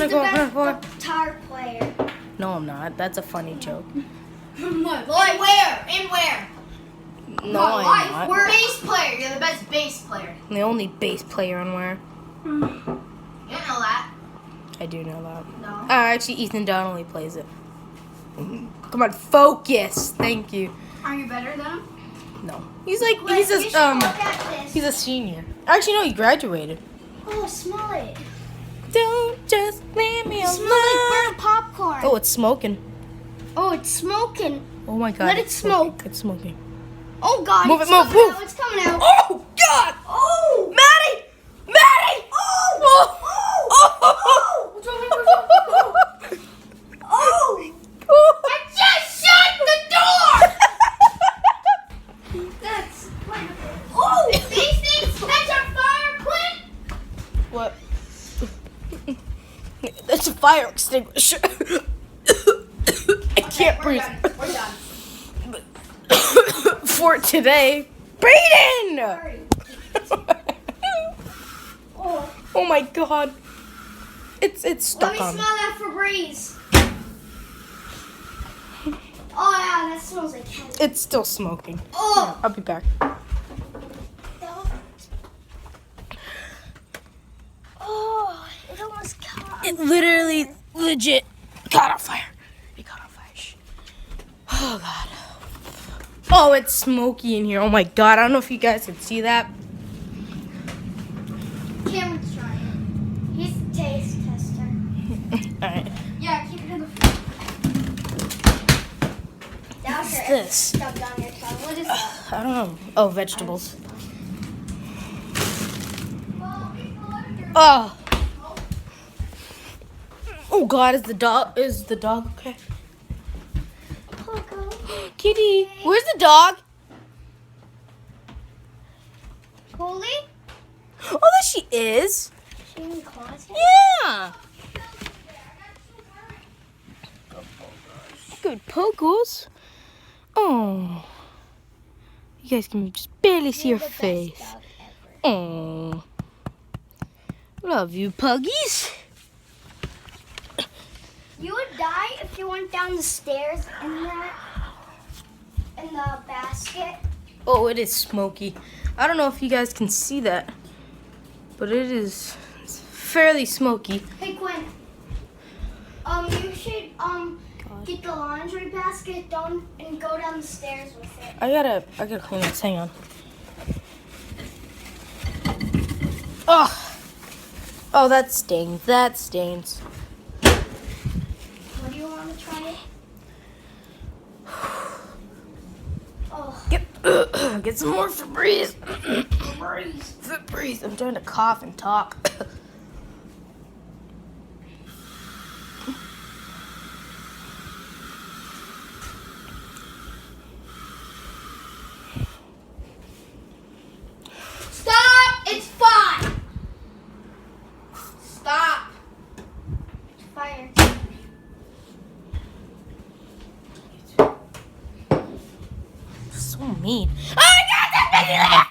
the best guitar player? No, I'm not. That's a funny joke. Like where? In where? No, I'm not. We're bass player. You're the best bass player. I'm the only bass player on where. You don't know that. I do know that. No. Actually, Ethan Donnelly plays it. Come on, focus. Thank you. Are you better than him? No, he's like Wait, you should look at this. he's a senior. Actually, no, he graduated. Oh, smell it. Don't just leave me It alone. smells like burnt popcorn. Oh, it's smoking. Oh, it's smoking. Oh my God. Let it it's smoking. smoke. It's smoking. Oh God, Move it's it, move, coming move. out. It's coming out. Oh God! Oh! Maddie! Maddie! Oh! What's wrong? Oh! Oh! I just shut the door! That's... Oh! These things catch on fire, Quinn! What? That's a fire extinguisher. I can't breathe. We're done. For today, Brayden! Sorry. Oh. Oh my God. It's Let stuck me on. smell that Febreze. Oh yeah, that smells like heaven. It's still smoking. Oh! I'll be back. Oh, it almost caught. It literally, legit caught on fire. It caught on fire. Shh. Oh God. Oh, it's smoky in here. Oh my God. I don't know if you guys can see that. Cameron's trying. He's the taste tester. All right. Yeah, keep it in the. What's this? Stuck on your tongue. What is that? I don't know. Oh, vegetables. Oh. Oh God, is the dog okay? Poco. Kitty, where's the dog? Holy? Oh, there she is. She in the closet? Yeah. Good pokos. Oh. You guys can just barely see her You're the best face. dog ever. Oh. Love you, puggies. You would die if you went down the stairs in the basket. Oh, it is smoky. I don't know if you guys can see that, but it's fairly smoky. Hey Quinn. You should get the laundry basket down and go down the stairs with it. I gotta clean this. Hang on. Oh, that stings. That stings. What do you want to try it? Oh, Get some more Febreze. Febreze. I'm trying to cough and talk. Stop! It's fine. Stop. fire. So mean. Oh my God, that made me laugh.